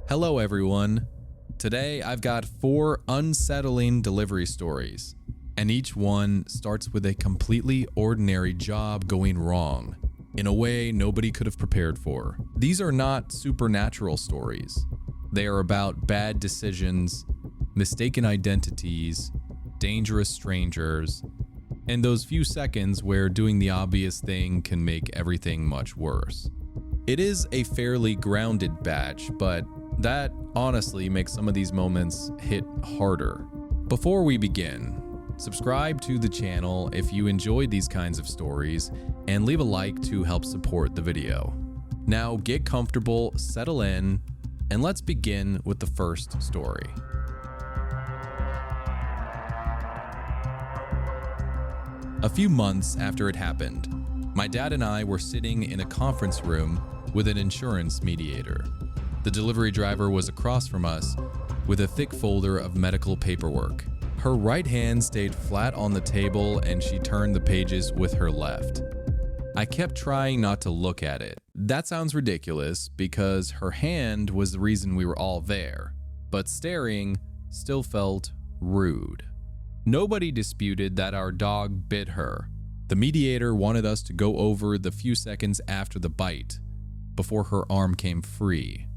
Hello everyone. Today I've got 4 unsettling delivery stories, and each one starts with a completely ordinary job going wrong in a way nobody could have prepared for. These are not supernatural stories. They are about bad decisions, mistaken identities, dangerous strangers, and those few seconds where doing the obvious thing can make everything much worse. It is a fairly grounded batch, but that honestly makes some of these moments hit harder. Before we begin, subscribe to the channel if you enjoyed these kinds of stories, and leave a like to help support the video. Now get comfortable, settle in, and let's begin with the first story. A few months after it happened, my dad and I were sitting in a conference room with an insurance mediator. The delivery driver was across from us with a thick folder of medical paperwork. Her right hand stayed flat on the table and she turned the pages with her left. I kept trying not to look at it. That sounds ridiculous because her hand was the reason we were all there, but staring still felt rude. Nobody disputed that our dog bit her. The mediator wanted us to go over the few seconds after the bite, before her arm came free,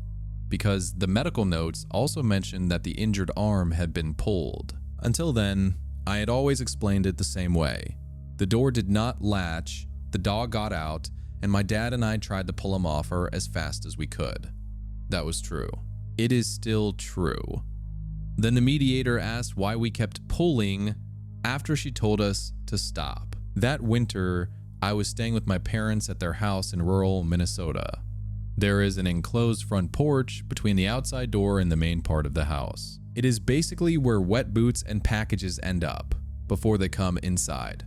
because the medical notes also mentioned that the injured arm had been pulled. Until then, I had always explained it the same way. The door did not latch, the dog got out, and my dad and I tried to pull him off her as fast as we could. That was true. It is still true. Then the mediator asked why we kept pulling after she told us to stop. That winter, I was staying with my parents at their house in rural Minnesota. There is an enclosed front porch between the outside door and the main part of the house. It is basically where wet boots and packages end up before they come inside.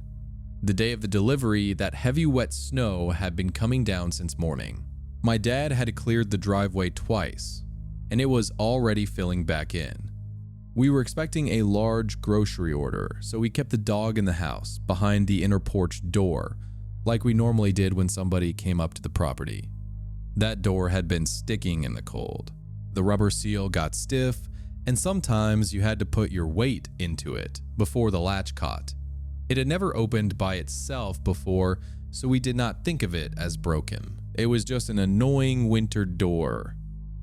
The day of the delivery, that heavy wet snow had been coming down since morning. My dad had cleared the driveway twice, and it was already filling back in. We were expecting a large grocery order, so we kept the dog in the house behind the inner porch door, like we normally did when somebody came up to the property. That door had been sticking in the cold. The rubber seal got stiff, and sometimes you had to put your weight into it before the latch caught. It had never opened by itself before, so we did not think of it as broken. It was just an annoying winter door.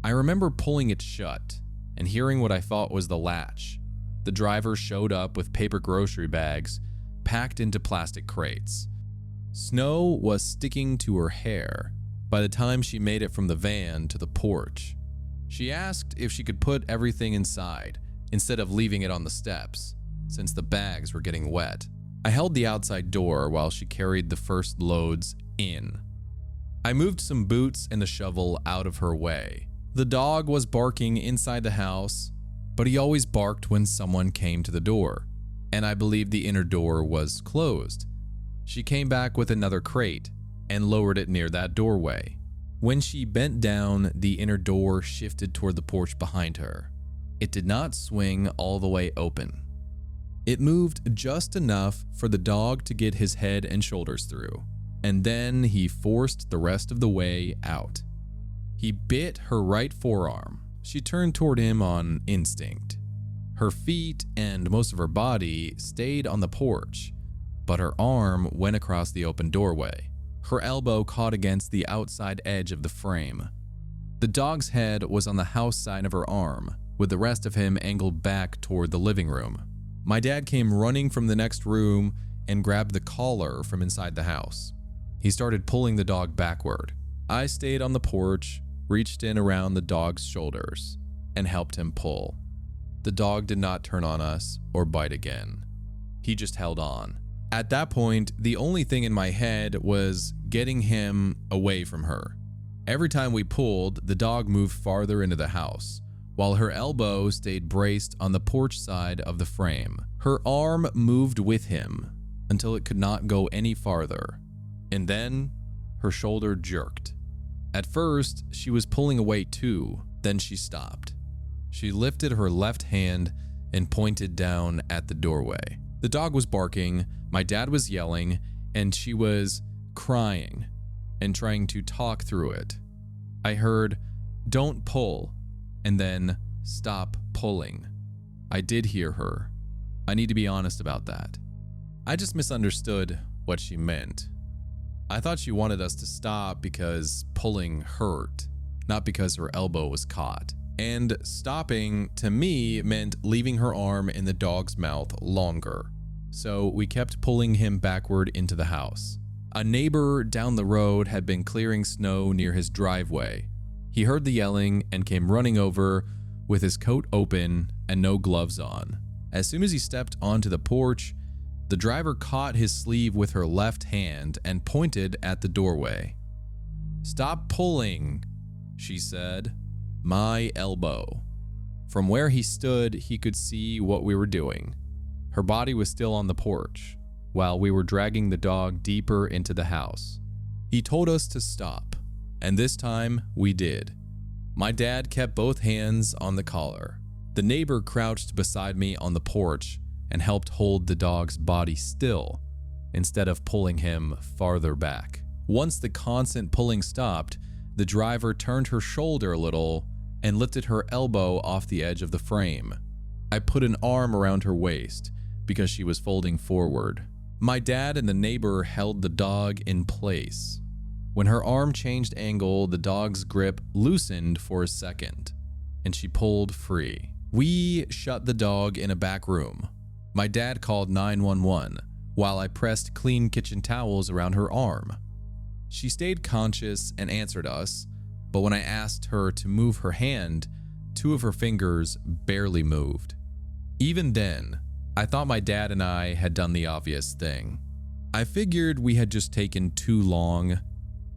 I remember pulling it shut and hearing what I thought was the latch. The driver showed up with paper grocery bags packed into plastic crates. Snow was sticking to her hair by the time she made it from the van to the porch. She asked if she could put everything inside instead of leaving it on the steps, since the bags were getting wet. I held the outside door while she carried the first loads in. I moved some boots and the shovel out of her way. The dog was barking inside the house, but he always barked when someone came to the door, and I believe the inner door was closed. She came back with another crate and lowered it near that doorway. When she bent down, the inner door shifted toward the porch behind her. It did not swing all the way open. It moved just enough for the dog to get his head and shoulders through, and then he forced the rest of the way out. He bit her right forearm. She turned toward him on instinct. Her feet and most of her body stayed on the porch, but her arm went across the open doorway. Her elbow caught against the outside edge of the frame. The dog's head was on the house side of her arm, with the rest of him angled back toward the living room. My dad came running from the next room and grabbed the collar from inside the house. He started pulling the dog backward. I stayed on the porch, reached in around the dog's shoulders, and helped him pull. The dog did not turn on us or bite again. He just held on. At that point, the only thing in my head was getting him away from her. Every time we pulled, the dog moved farther into the house, while her elbow stayed braced on the porch side of the frame. Her arm moved with him until it could not go any farther, and then her shoulder jerked. At first, she was pulling away too, then she stopped. She lifted her left hand and pointed down at the doorway. The dog was barking, my dad was yelling, and she was crying and trying to talk through it. I heard, "Don't pull," and then stop pulling. I did hear her. I need to be honest about that. I just misunderstood what she meant. I thought she wanted us to stop because pulling hurt, not because her elbow was caught. And stopping, to me, meant leaving her arm in the dog's mouth longer. So we kept pulling him backward into the house. A neighbor down the road had been clearing snow near his driveway. He heard the yelling and came running over with his coat open and no gloves on. As soon as he stepped onto the porch, the driver caught his sleeve with her left hand and pointed at the doorway. "Stop pulling," she said. "My elbow." From where he stood, he could see what we were doing. Her body was still on the porch, while we were dragging the dog deeper into the house. He told us to stop, and this time we did. My dad kept both hands on the collar. The neighbor crouched beside me on the porch and helped hold the dog's body still instead of pulling him farther back. Once the constant pulling stopped, the driver turned her shoulder a little and lifted her elbow off the edge of the frame. I put an arm around her waist because she was folding forward. My dad and the neighbor held the dog in place. When her arm changed angle, the dog's grip loosened for a second, and she pulled free. We shut the dog in a back room. My dad called 911 while I pressed clean kitchen towels around her arm. She stayed conscious and answered us, but when I asked her to move her hand, 2 of her fingers barely moved. Even then, I thought my dad and I had done the obvious thing. I figured we had just taken too long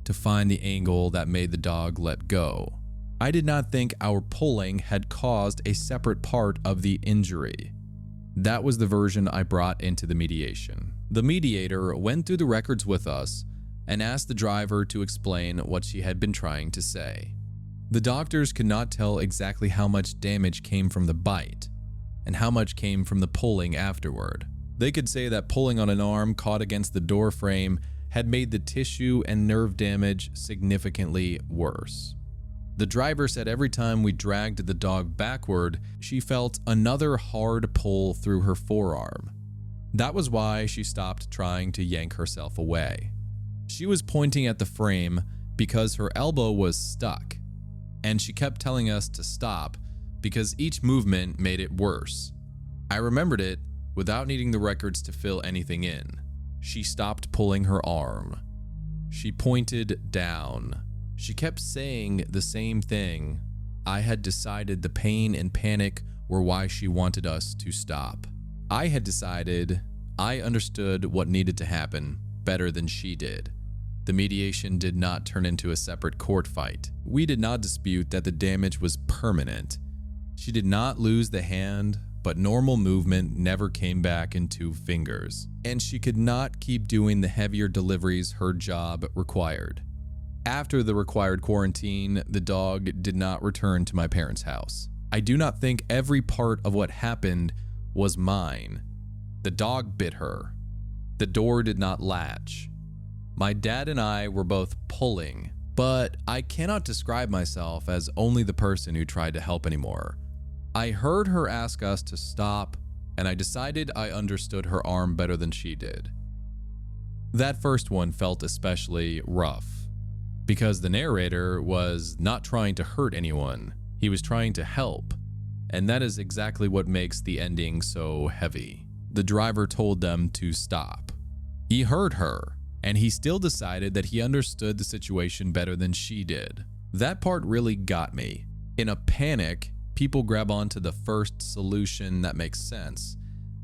to find the angle that made the dog let go. I did not think our pulling had caused a separate part of the injury. That was the version I brought into the mediation. The mediator went through the records with us and asked the driver to explain what she had been trying to say. The doctors could not tell exactly how much damage came from the bite and how much came from the pulling afterward. They could say that pulling on an arm caught against the door frame had made the tissue and nerve damage significantly worse. The driver said every time we dragged the dog backward, she felt another hard pull through her forearm. That was why she stopped trying to yank herself away. She was pointing at the frame because her elbow was stuck, and she kept telling us to stop because each movement made it worse. I remembered it without needing the records to fill anything in. She stopped pulling her arm. She pointed down. She kept saying the same thing. I had decided the pain and panic were why she wanted us to stop. I had decided I understood what needed to happen better than she did. The mediation did not turn into a separate court fight. We did not dispute that the damage was permanent. She did not lose the hand, but normal movement never came back in 2 fingers, and she could not keep doing the heavier deliveries her job required. After the required quarantine, the dog did not return to my parents' house. I do not think every part of what happened was mine. The dog bit her. The door did not latch. My dad and I were both pulling, but I cannot describe myself as only the person who tried to help anymore. I heard her ask us to stop, and I decided I understood her arm better than she did. That first one felt especially rough, because the narrator was not trying to hurt anyone. He was trying to help, and that is exactly what makes the ending so heavy. The driver told them to stop. He heard her, and he still decided that he understood the situation better than she did. That part really got me. In a panic, people grab onto the first solution that makes sense,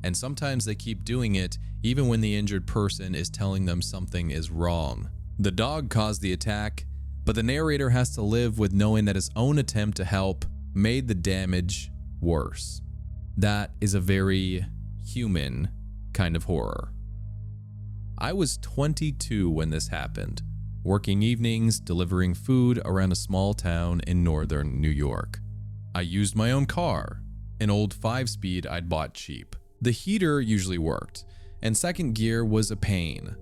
and sometimes they keep doing it even when the injured person is telling them something is wrong. The dog caused the attack, but the narrator has to live with knowing that his own attempt to help made the damage worse. That is a very human kind of horror. I was 22 when this happened, working evenings delivering food around a small town in northern New York. I used my own car, an old 5-speed I'd bought cheap. The heater usually worked, and second gear was a pain,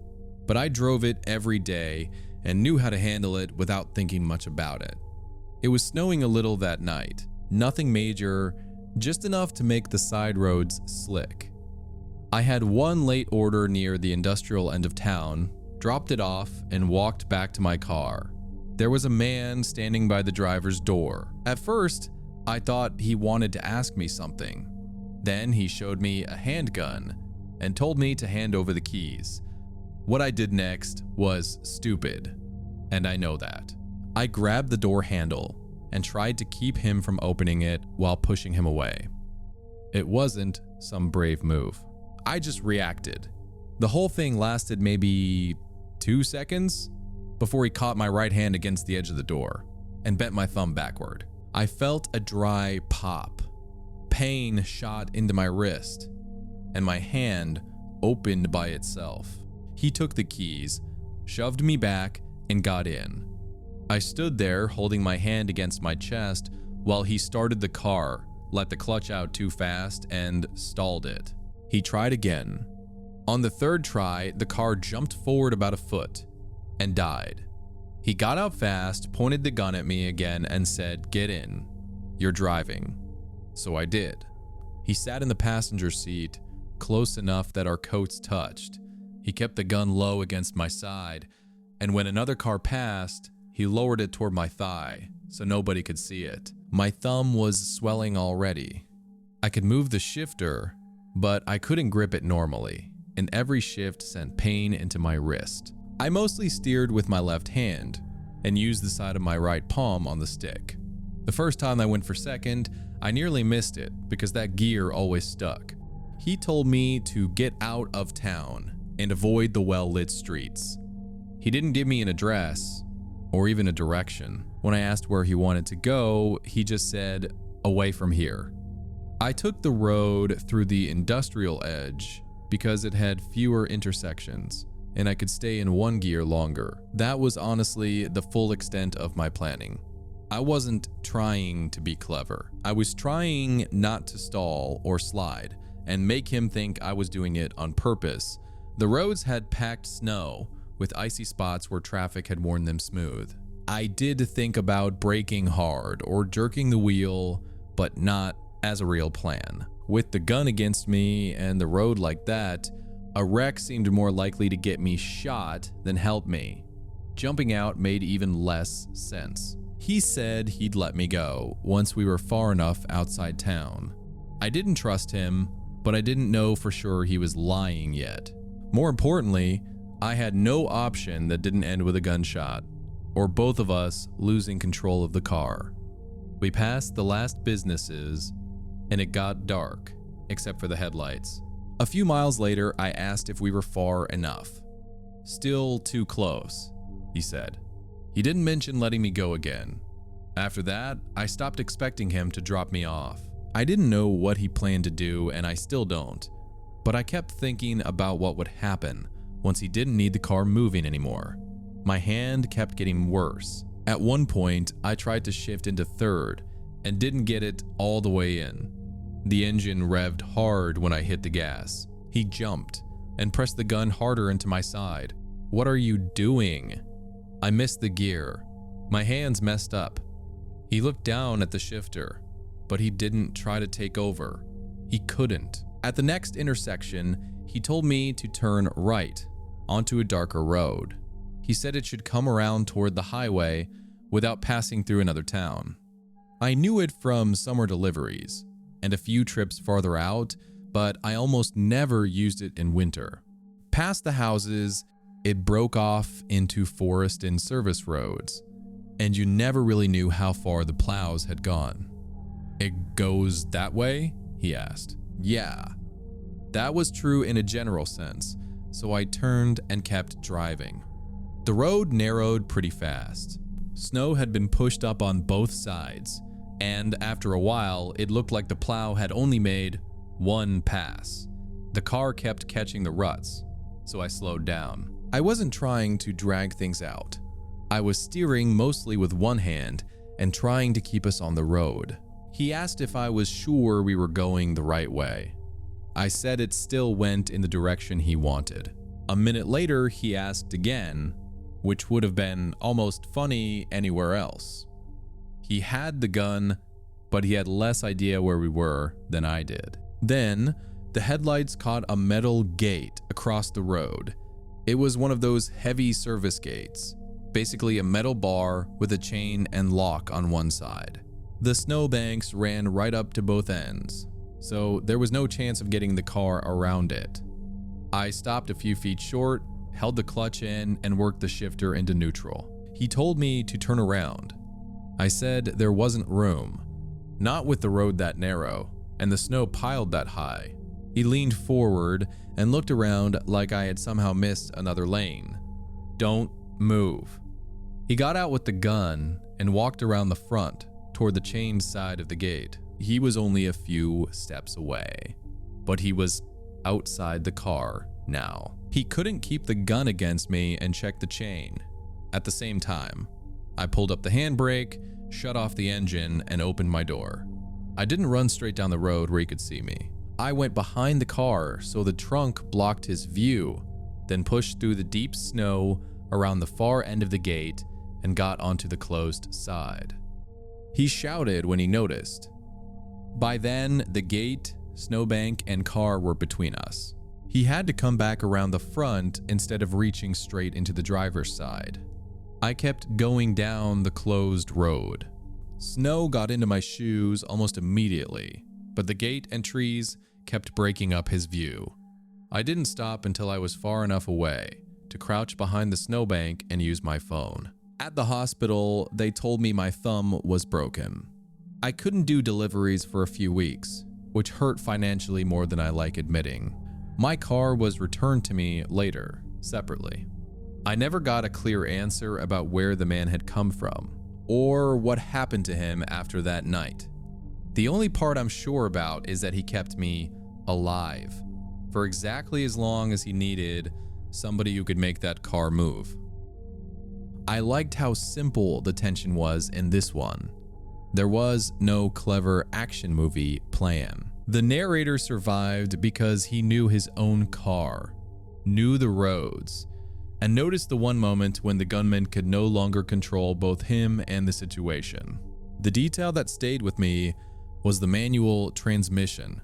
but I drove it every day and knew how to handle it without thinking much about it. It was snowing a little that night. Nothing major, just enough to make the side roads slick. I had one late order near the industrial end of town, dropped it off, and walked back to my car. There was a man standing by the driver's door. At first, I thought he wanted to ask me something. Then he showed me a handgun and told me to hand over the keys. What I did next was stupid, and I know that. I grabbed the door handle and tried to keep him from opening it while pushing him away. It wasn't some brave move. I just reacted. The whole thing lasted maybe 2 seconds before he caught my right hand against the edge of the door and bent my thumb backward. I felt a dry pop. Pain shot into my wrist, and my hand opened by itself. He took the keys, shoved me back, and got in. I stood there holding my hand against my chest while he started the car, let the clutch out too fast, and stalled it. He tried again. On the third try, the car jumped forward about a foot and died. He got out fast, pointed the gun at me again, and said, "Get in. You're driving." So I did. He sat in the passenger seat, close enough that our coats touched. He kept the gun low against my side, and when another car passed, he lowered it toward my thigh so nobody could see it. My thumb was swelling already. I could move the shifter, but I couldn't grip it normally, and every shift sent pain into my wrist. I mostly steered with my left hand and used the side of my right palm on the stick. The first time I went for second, I nearly missed it because that gear always stuck. He told me to get out of town and avoid the well-lit streets. He didn't give me an address or even a direction. When I asked where he wanted to go, he just said, "Away from here." I took the road through the industrial edge because it had fewer intersections and I could stay in one gear longer. That was honestly the full extent of my planning. I wasn't trying to be clever. I was trying not to stall or slide and make him think I was doing it on purpose. The roads had packed snow with icy spots where traffic had worn them smooth. I did think about braking hard or jerking the wheel, but not as a real plan. With the gun against me and the road like that, a wreck seemed more likely to get me shot than help me. Jumping out made even less sense. He said he'd let me go once we were far enough outside town. I didn't trust him, but I didn't know for sure he was lying yet. More importantly, I had no option that didn't end with a gunshot, or both of us losing control of the car. We passed the last businesses, and it got dark, except for the headlights. A few miles later, I asked if we were far enough. "Still too close," he said. He didn't mention letting me go again. After that, I stopped expecting him to drop me off. I didn't know what he planned to do, and I still don't, but I kept thinking about what would happen once he didn't need the car moving anymore. My hand kept getting worse. At one point, I tried to shift into third and didn't get it all the way in. The engine revved hard when I hit the gas. He jumped and pressed the gun harder into my side. "What are you doing?" I missed the gear. My hands messed up. He looked down at the shifter, but he didn't try to take over. He couldn't. At the next intersection, he told me to turn right onto a darker road. He said it should come around toward the highway without passing through another town. I knew it from summer deliveries and a few trips farther out, but I almost never used it in winter. Past the houses, it broke off into forest and service roads, and you never really knew how far the plows had gone. "It goes that way?" he asked. Yeah. That was true in a general sense, so I turned and kept driving. The road narrowed pretty fast. Snow had been pushed up on both sides, and after a while, it looked like the plow had only made one pass. The car kept catching the ruts, so I slowed down. I wasn't trying to drag things out. I was steering mostly with one hand and trying to keep us on the road. He asked if I was sure we were going the right way. I said it still went in the direction he wanted. A minute later, he asked again, which would have been almost funny anywhere else. He had the gun but he had less idea where we were than I did. Then, the headlights caught a metal gate across the road. It was one of those heavy service gates, basically a metal bar with a chain and lock on one side. The snowbanks ran right up to both ends, so there was no chance of getting the car around it. I stopped a few feet short, held the clutch in, and worked the shifter into neutral. He told me to turn around. I said there wasn't room, not with the road that narrow, and the snow piled that high. He leaned forward and looked around like I had somehow missed another lane. Don't move. He got out with the gun and walked around the front toward the chained side of the gate. He was only a few steps away, but he was outside the car now. He couldn't keep the gun against me and check the chain. At the same time, I pulled up the handbrake, shut off the engine, and opened my door. I didn't run straight down the road where he could see me. I went behind the car so the trunk blocked his view, then pushed through the deep snow around the far end of the gate and got onto the closed side. He shouted when he noticed. By then, the gate, snowbank, and car were between us. He had to come back around the front instead of reaching straight into the driver's side. I kept going down the closed road. Snow got into my shoes almost immediately, but the gate and trees kept breaking up his view. I didn't stop until I was far enough away to crouch behind the snowbank and use my phone. At the hospital, they told me my thumb was broken. I couldn't do deliveries for a few weeks, which hurt financially more than I like admitting. My car was returned to me later, separately. I never got a clear answer about where the man had come from, or what happened to him after that night. The only part I'm sure about is that he kept me alive for exactly as long as he needed somebody who could make that car move. I liked how simple the tension was in this one. There was no clever action movie plan. The narrator survived because he knew his own car, knew the roads, and noticed the one moment when the gunman could no longer control both him and the situation. The detail that stayed with me was the manual transmission.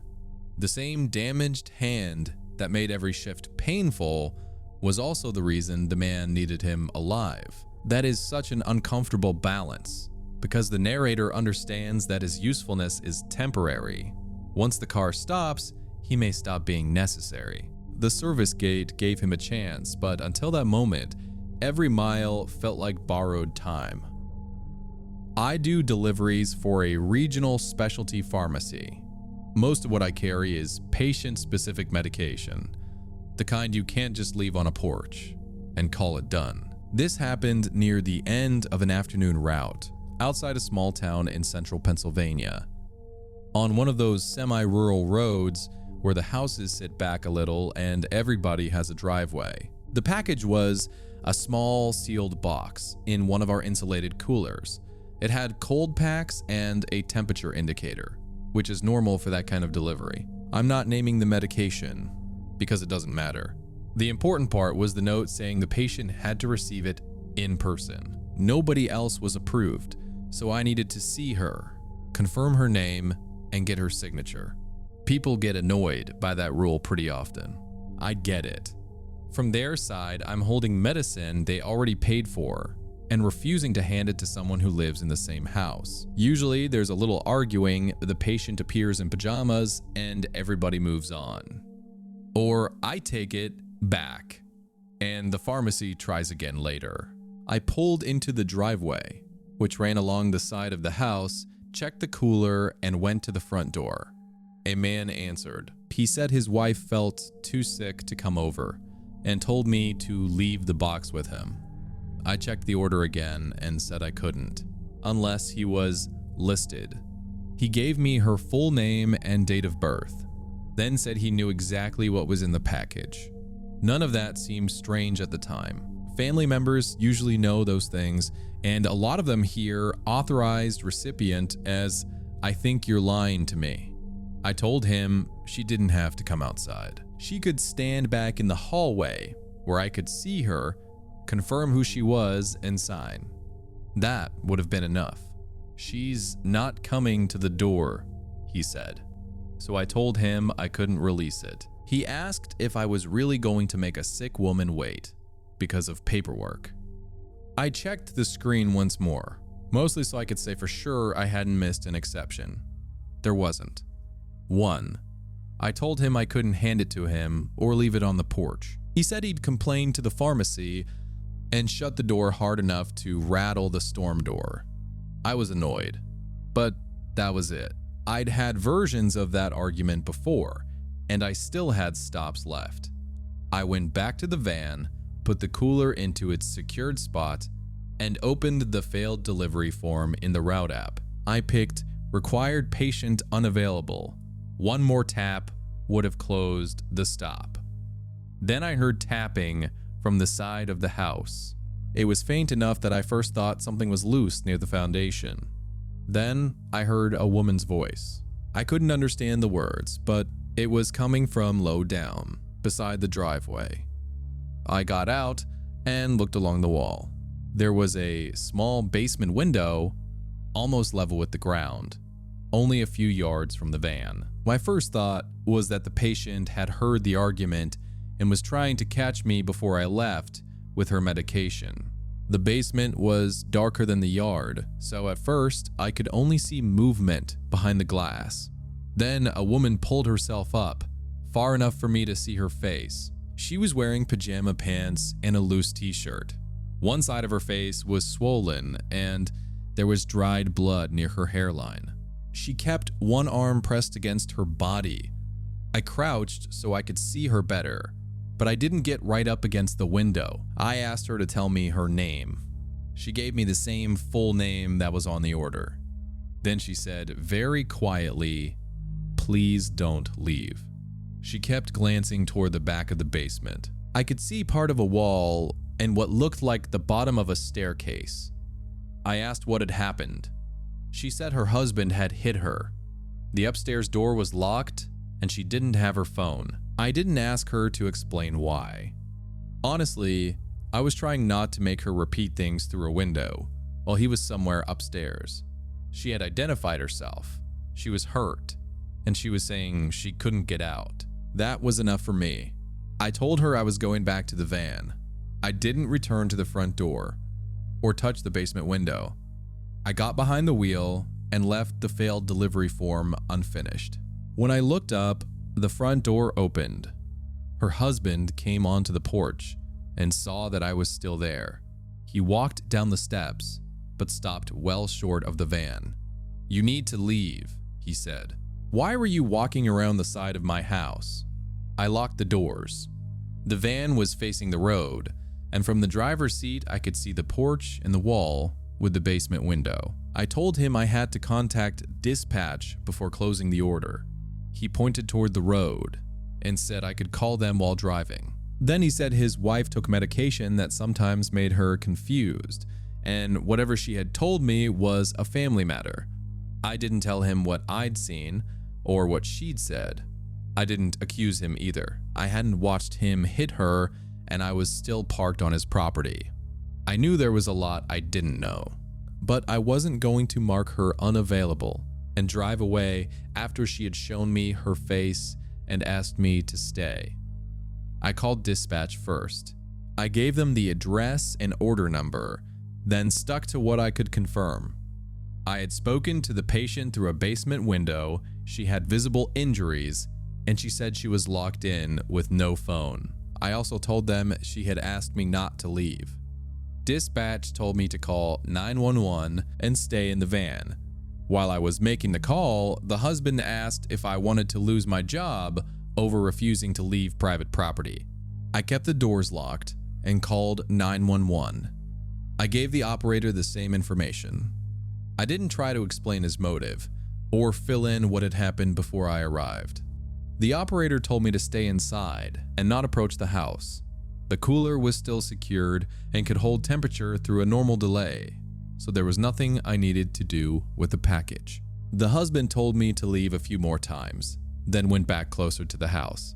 The same damaged hand that made every shift painful was also the reason the man needed him alive. That is such an uncomfortable balance, because the narrator understands that his usefulness is temporary. Once the car stops, he may stop being necessary. The service gate gave him a chance, but until that moment, every mile felt like borrowed time. I do deliveries for a regional specialty pharmacy. Most of what I carry is patient-specific medication, the kind you can't just leave on a porch and call it done. This happened near the end of an afternoon route, outside a small town in central Pennsylvania. On one of those semi-rural roads where the houses sit back a little and everybody has a driveway. The package was a small sealed box in one of our insulated coolers. It had cold packs and a temperature indicator, which is normal for that kind of delivery. I'm not naming the medication because it doesn't matter. The important part was the note saying the patient had to receive it in person. Nobody else was approved, so I needed to see her, confirm her name, and get her signature. People get annoyed by that rule pretty often. I get it. From their side, I'm holding medicine they already paid for and refusing to hand it to someone who lives in the same house. Usually, there's a little arguing, the patient appears in pajamas, and everybody moves on. Or I take it back, and the pharmacy tries again later. I pulled into the driveway, which ran along the side of the house, checked the cooler, and went to the front door. A man answered. He said his wife felt too sick to come over and told me to leave the box with him. I checked the order again and said I couldn't, unless he was listed. He gave me her full name and date of birth, then said he knew exactly what was in the package. None of that seemed strange at the time. Family members usually know those things, and a lot of them hear authorized recipient as, "I think you're lying to me." I told him she didn't have to come outside. She could stand back in the hallway where I could see her, confirm who she was, and sign. That would have been enough. "She's not coming to the door," he said. So I told him I couldn't release it. He asked if I was really going to make a sick woman wait because of paperwork. I checked the screen once more, mostly so I could say for sure I hadn't missed an exception. There wasn't. 1. I told him I couldn't hand it to him or leave it on the porch. He said he'd complain to the pharmacy and shut the door hard enough to rattle the storm door. I was annoyed, but that was it. I'd had versions of that argument before, and I still had stops left. I went back to the van, put the cooler into its secured spot, and opened the failed delivery form in the route app. I picked required patient unavailable. One more tap would have closed the stop. Then I heard tapping from the side of the house. It was faint enough that I first thought something was loose near the foundation. Then I heard a woman's voice. I couldn't understand the words, but it was coming from low down, beside the driveway. I got out and looked along the wall. There was a small basement window, almost level with the ground, only a few yards from the van. My first thought was that the patient had heard the argument and was trying to catch me before I left with her medication. The basement was darker than the yard, so at first I could only see movement behind the glass. Then a woman pulled herself up, far enough for me to see her face. She was wearing pajama pants and a loose t-shirt. One side of her face was swollen and there was dried blood near her hairline. She kept one arm pressed against her body. I crouched so I could see her better, but I didn't get right up against the window. I asked her to tell me her name. She gave me the same full name that was on the order. Then she said very quietly, "Please don't leave." She kept glancing toward the back of the basement. I could see part of a wall and what looked like the bottom of a staircase. I asked what had happened. She said her husband had hit her. The upstairs door was locked and she didn't have her phone. I didn't ask her to explain why. Honestly, I was trying not to make her repeat things through a window while he was somewhere upstairs. She had identified herself. She was hurt, and she was saying she couldn't get out. That was enough for me. I told her I was going back to the van. I didn't return to the front door or touch the basement window. I got behind the wheel and left the failed delivery form unfinished. When I looked up, the front door opened. Her husband came onto the porch and saw that I was still there. He walked down the steps, but stopped well short of the van. "You need to leave," he said. "Why were you walking around the side of my house?" I locked the doors. The van was facing the road, and from the driver's seat I could see the porch and the wall with the basement window. I told him I had to contact dispatch before closing the order. He pointed toward the road and said I could call them while driving. Then he said his wife took medication that sometimes made her confused, and whatever she had told me was a family matter. I didn't tell him what I'd seen or what she'd said. I didn't accuse him either. I hadn't watched him hit her, and I was still parked on his property. I knew there was a lot I didn't know, but I wasn't going to mark her unavailable and drive away after she had shown me her face and asked me to stay. I called dispatch first. I gave them the address and order number, then stuck to what I could confirm. I had spoken to the patient through a basement window, she had visible injuries, and she said she was locked in with no phone. I also told them she had asked me not to leave. Dispatch told me to call 911 and stay in the van. While I was making the call, the husband asked if I wanted to lose my job over refusing to leave private property. I kept the doors locked and called 911. I gave the operator the same information. I didn't try to explain his motive or fill in what had happened before I arrived. The operator told me to stay inside and not approach the house. The cooler was still secured and could hold temperature through a normal delay, so there was nothing I needed to do with the package. The husband told me to leave a few more times, then went back closer to the house.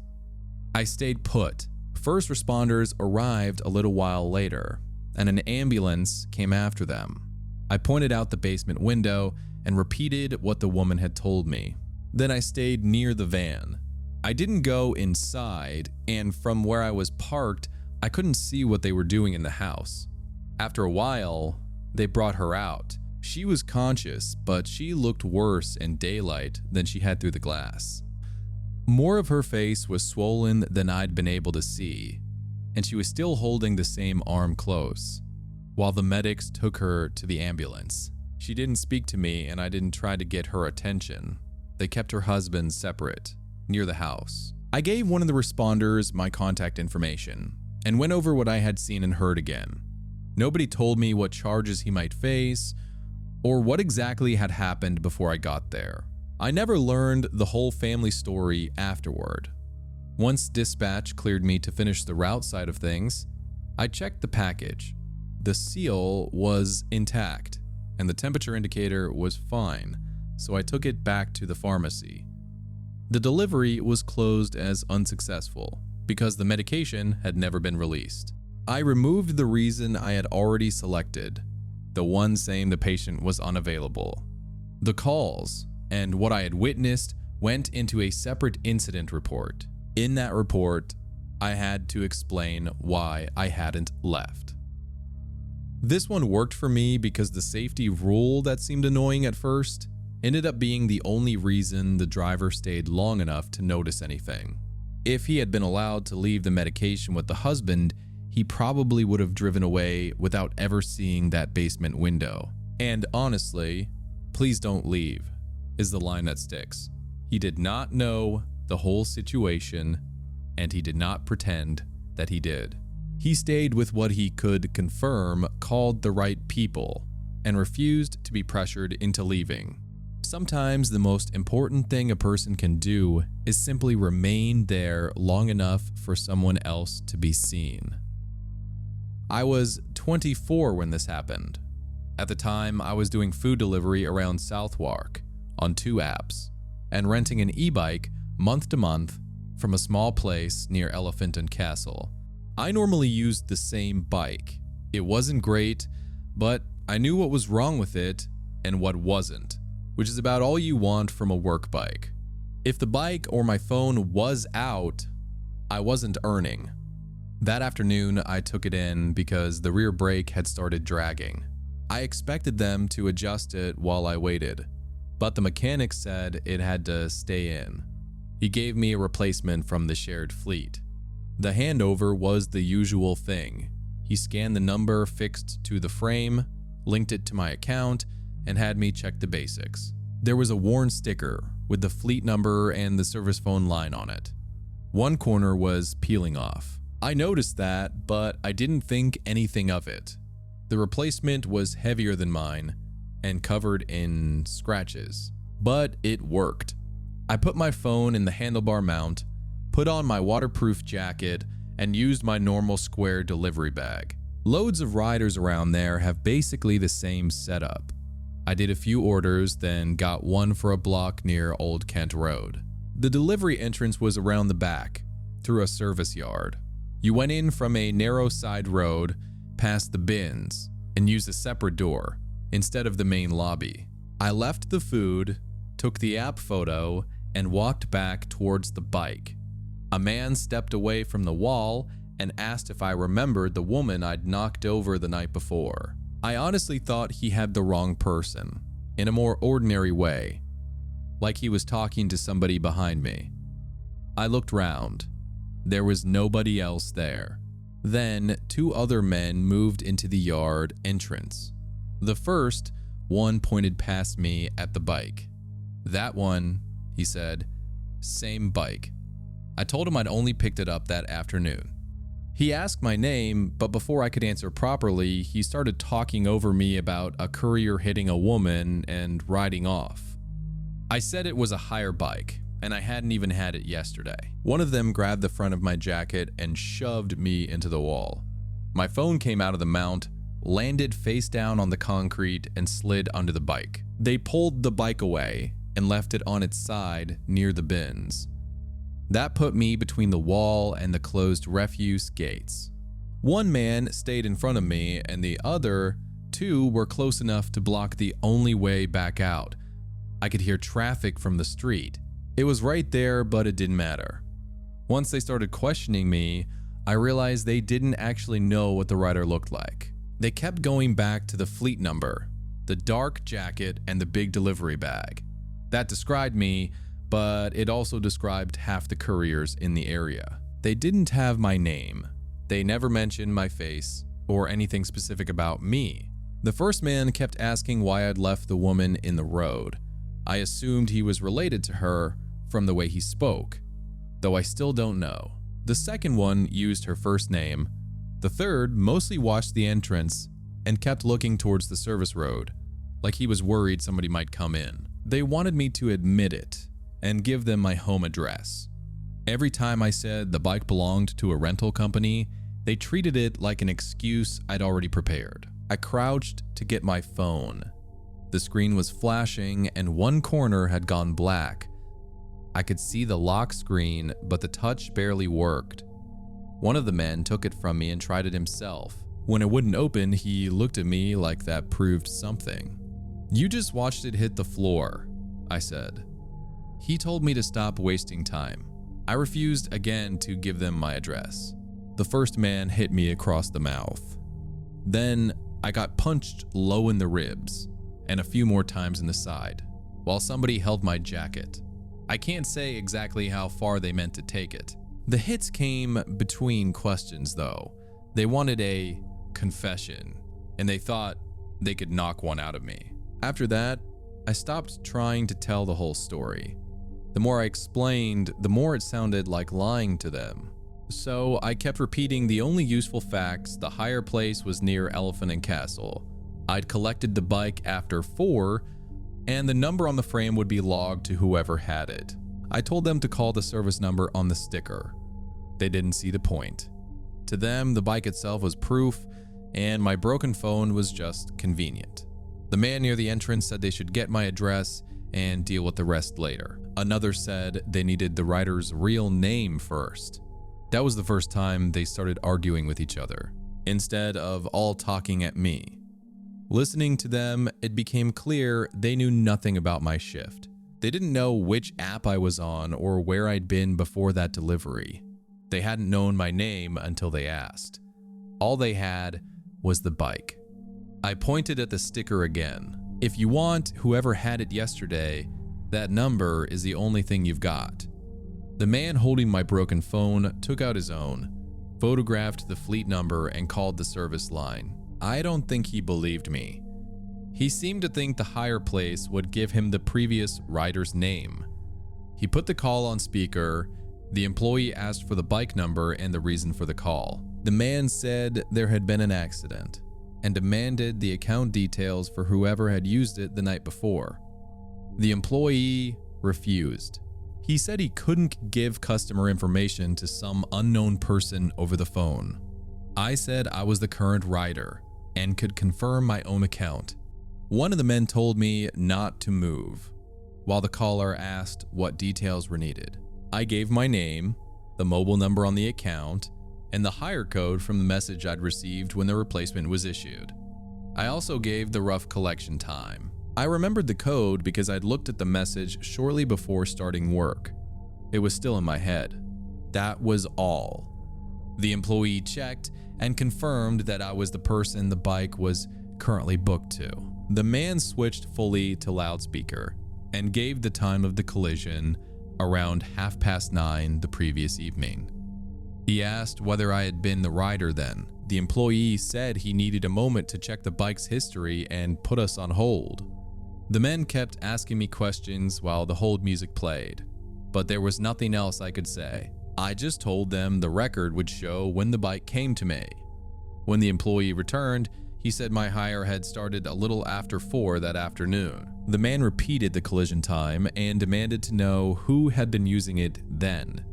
I stayed put. First responders arrived a little while later, and an ambulance came after them. I pointed out the basement window and repeated what the woman had told me. Then I stayed near the van. I didn't go inside, and from where I was parked, I couldn't see what they were doing in the house. After a while, they brought her out. She was conscious, but she looked worse in daylight than she had through the glass. More of her face was swollen than I'd been able to see, and she was still holding the same arm close, while the medics took her to the ambulance. She didn't speak to me, and I didn't try to get her attention. They kept her husband separate, near the house. I gave one of the responders my contact information, and went over what I had seen and heard again. Nobody told me what charges he might face, or what exactly had happened before I got there. I never learned the whole family story afterward. Once dispatch cleared me to finish the route side of things, I checked the package. The seal was intact, and the temperature indicator was fine, so I took it back to the pharmacy. The delivery was closed as unsuccessful because the medication had never been released. I removed the reason I had already selected, the one saying the patient was unavailable. The calls and what I had witnessed went into a separate incident report. In that report, I had to explain why I hadn't left. This one worked for me because the safety rule that seemed annoying at first ended up being the only reason the driver stayed long enough to notice anything. If he had been allowed to leave the medication with the husband, he probably would have driven away without ever seeing that basement window. And honestly, please don't leave, is the line that sticks. He did not know the whole situation, and he did not pretend that he did. He stayed with what he could confirm called the right people, and refused to be pressured into leaving. Sometimes the most important thing a person can do is simply remain there long enough for someone else to be seen. I was 24 when this happened. At the time, I was doing food delivery around Southwark on 2 apps and renting an e-bike month to month from a small place near Elephant and Castle. I normally used the same bike. It wasn't great, but I knew what was wrong with it and what wasn't, which is about all you want from a work bike. If the bike or my phone was out, I wasn't earning. That afternoon, I took it in because the rear brake had started dragging. I expected them to adjust it while I waited, but the mechanic said it had to stay in. He gave me a replacement from the shared fleet. The handover was the usual thing. He scanned the number fixed to the frame, linked it to my account, and had me check the basics. There was a worn sticker with the fleet number and the service phone line on it. One corner was peeling off. I noticed that, but I didn't think anything of it. The replacement was heavier than mine and covered in scratches, but it worked. I put my phone in the handlebar mount, put on my waterproof jacket, and used my normal square delivery bag. Loads of riders around there have basically the same setup. I did a few orders, then got one for a block near Old Kent Road. The delivery entrance was around the back, through a service yard. You went in from a narrow side road, past the bins, and used a separate door, instead of the main lobby. I left the food, took the app photo, and walked back towards the bike. A man stepped away from the wall and asked if I remembered the woman I'd knocked over the night before. I honestly thought he had the wrong person, in a more ordinary way, like he was talking to somebody behind me. I looked round. There was nobody else there. Then 2 other men moved into the yard entrance. The first one pointed past me at the bike. "That one," he said. "Same bike." I told him I'd only picked it up that afternoon. He asked my name, but before I could answer properly, he started talking over me about a courier hitting a woman and riding off. I said it was a hire bike, and I hadn't even had it yesterday. One of them grabbed the front of my jacket and shoved me into the wall. My phone came out of the mount, landed face down on the concrete, and slid under the bike. They pulled the bike away and left it on its side near the bins. That put me between the wall and the closed refuse gates. One man stayed in front of me, and the other Two were close enough to block the only way back out. I could hear traffic from the street. It was right there, but it didn't matter. Once they started questioning me, I realized they didn't actually know what the rider looked like. They kept going back to the fleet number, the dark jacket, and the big delivery bag. That described me, but it also described half the couriers in the area. They didn't have my name. They never mentioned my face or anything specific about me. The first man kept asking why I'd left the woman in the road. I assumed he was related to her from the way he spoke, though I still don't know. The second one used her first name. The third mostly watched the entrance and kept looking towards the service road, like he was worried somebody might come in. They wanted me to admit it and give them my home address. Every time I said the bike belonged to a rental company, they treated it like an excuse I'd already prepared. I crouched to get my phone. The screen was flashing and one corner had gone black. I could see the lock screen, but the touch barely worked. One of the men took it from me and tried it himself. When it wouldn't open, he looked at me like that proved something. "You just watched it hit the floor," I said. He told me to stop wasting time. I refused again to give them my address. The first man hit me across the mouth. Then I got punched low in the ribs and a few more times in the side, while somebody held my jacket. I can't say exactly how far they meant to take it. The hits came between questions though. They wanted a confession, and they thought they could knock one out of me. After that, I stopped trying to tell the whole story. The more I explained, the more it sounded like lying to them. So I kept repeating the only useful facts: the hire place was near Elephant and Castle. I'd collected the bike after 4, and the number on the frame would be logged to whoever had it. I told them to call the service number on the sticker. They didn't see the point. To them, the bike itself was proof, and my broken phone was just convenient. The man near the entrance said they should get my address and deal with the rest later. Another said they needed the rider's real name first. That was the first time they started arguing with each other, instead of all talking at me. Listening to them, it became clear they knew nothing about my shift. They didn't know which app I was on or where I'd been before that delivery. They hadn't known my name until they asked. All they had was the bike. I pointed at the sticker again. "If you want whoever had it yesterday, that number is the only thing you've got." The man holding my broken phone took out his own, photographed the fleet number, and called the service line. I don't think he believed me. He seemed to think the hire place would give him the previous rider's name. He put the call on speaker. The employee asked for the bike number and the reason for the call. The man said there had been an accident and demanded the account details for whoever had used it the night before. The employee refused. He said he couldn't give customer information to some unknown person over the phone. I said I was the current rider and could confirm my own account. One of the men told me not to move, while the caller asked what details were needed. I gave my name, the mobile number on the account, and the hire code from the message I'd received when the replacement was issued. I also gave the rough collection time. I remembered the code because I'd looked at the message shortly before starting work. It was still in my head. That was all. The employee checked and confirmed that I was the person the bike was currently booked to. The man switched fully to loudspeaker and gave the time of the collision around 9:30 the previous evening. He asked whether I had been the rider then. The employee said he needed a moment to check the bike's history and put us on hold. The men kept asking me questions while the hold music played, but there was nothing else I could say. I just told them the record would show when the bike came to me. When the employee returned, he said my hire had started a little after 4 that afternoon. The man repeated the collision time and demanded to know who had been using it then.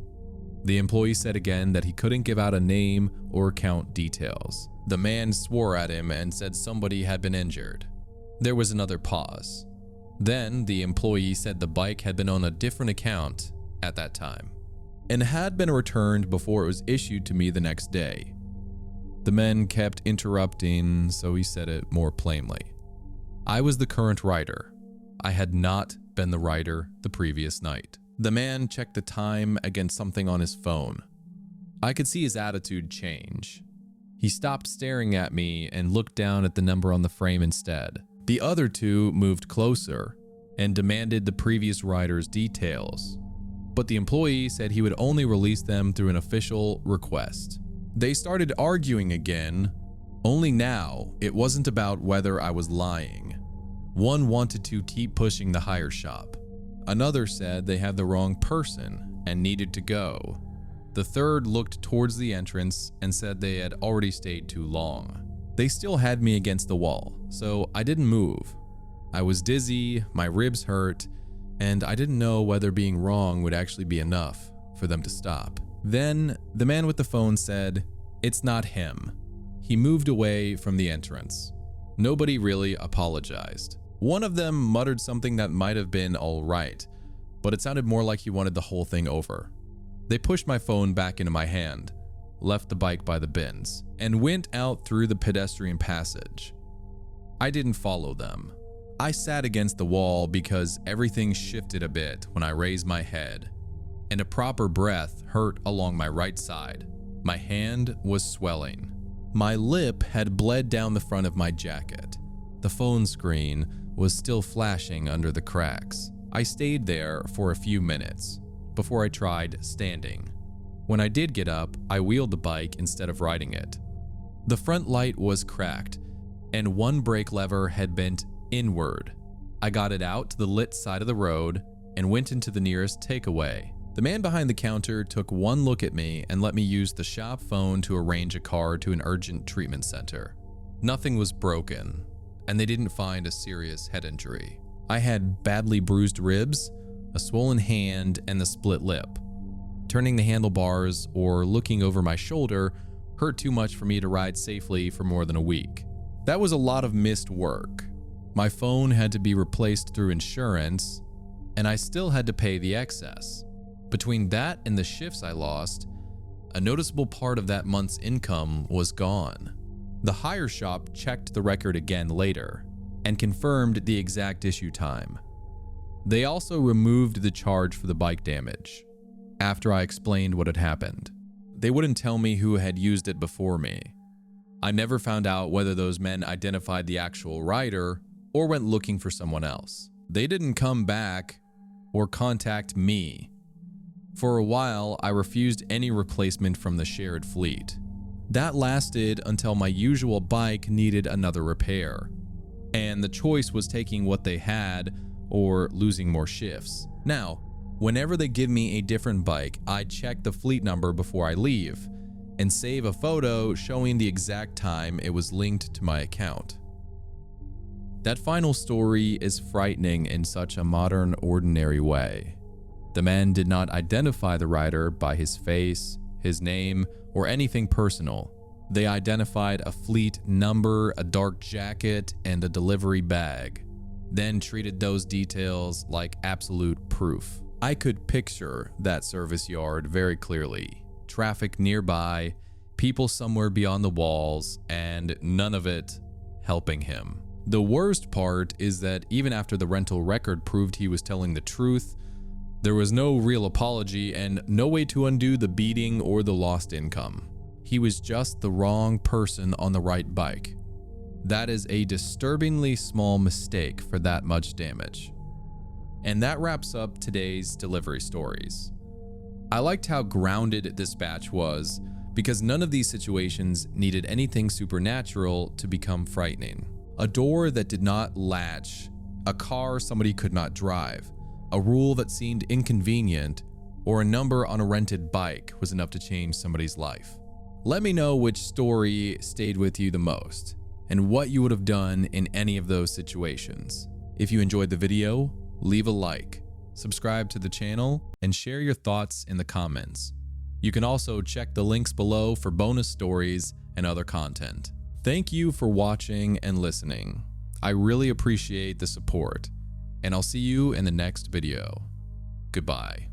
The employee said again that he couldn't give out a name or account details. The man swore at him and said somebody had been injured. There was another pause. Then the employee said the bike had been on a different account at that time and had been returned before it was issued to me the next day. The men kept interrupting, so he said it more plainly. I was the current rider. I had not been the rider the previous night. The man checked the time against something on his phone. I could see his attitude change. He stopped staring at me and looked down at the number on the frame instead. The other two moved closer and demanded the previous rider's details, but the employee said he would only release them through an official request. They started arguing again, only now it wasn't about whether I was lying. One wanted to keep pushing the hire shop. Another said they had the wrong person and needed to go. The third looked towards the entrance and said they had already stayed too long. They still had me against the wall, so I didn't move. I was dizzy, my ribs hurt, and I didn't know whether being wrong would actually be enough for them to stop. Then the man with the phone said, "It's not him." He moved away from the entrance. Nobody really apologized. One of them muttered something that might have been all right, but it sounded more like he wanted the whole thing over. They pushed my phone back into my hand, left the bike by the bins, and went out through the pedestrian passage. I didn't follow them. I sat against the wall because everything shifted a bit when I raised my head, and a proper breath hurt along my right side. My hand was swelling. My lip had bled down the front of my jacket. The phone screen was still flashing under the cracks. I stayed there for a few minutes before I tried standing. When I did get up, I wheeled the bike instead of riding it. The front light was cracked, and one brake lever had bent inward. I got it out to the lit side of the road and went into the nearest takeaway. The man behind the counter took one look at me and let me use the shop phone to arrange a car to an urgent treatment center. Nothing was broken, and they didn't find a serious head injury. I had badly bruised ribs, a swollen hand, and a split lip. Turning the handlebars or looking over my shoulder hurt too much for me to ride safely for more than a week. That was a lot of missed work. My phone had to be replaced through insurance, and I still had to pay the excess. Between that and the shifts I lost, a noticeable part of that month's income was gone. The hire shop checked the record again later and confirmed the exact issue time. They also removed the charge for the bike damage after I explained what had happened. They wouldn't tell me who had used it before me. I never found out whether those men identified the actual rider or went looking for someone else. They didn't come back or contact me. For a while, I refused any replacement from the shared fleet. That lasted until my usual bike needed another repair, and the choice was taking what they had or losing more shifts. Now, whenever they give me a different bike, I check the fleet number before I leave and save a photo showing the exact time it was linked to my account. That final story is frightening in such a modern, ordinary way. The man did not identify the rider by his face, his name, or anything personal. They identified a fleet number, a dark jacket, and a delivery bag, then treated those details like absolute proof. I could picture that service yard very clearly. Traffic nearby, people somewhere beyond the walls, and none of it helping him. The worst part is that even after the rental record proved he was telling the truth, there was no real apology and no way to undo the beating or the lost income. He was just the wrong person on the right bike. That is a disturbingly small mistake for that much damage. And that wraps up today's delivery stories. I liked how grounded this batch was because none of these situations needed anything supernatural to become frightening. A door that did not latch, a car somebody could not drive, a rule that seemed inconvenient, or a number on a rented bike was enough to change somebody's life. Let me know which story stayed with you the most and what you would have done in any of those situations. If you enjoyed the video, leave a like, subscribe to the channel, and share your thoughts in the comments. You can also check the links below for bonus stories and other content. Thank you for watching and listening. I really appreciate the support, and I'll see you in the next video. Goodbye.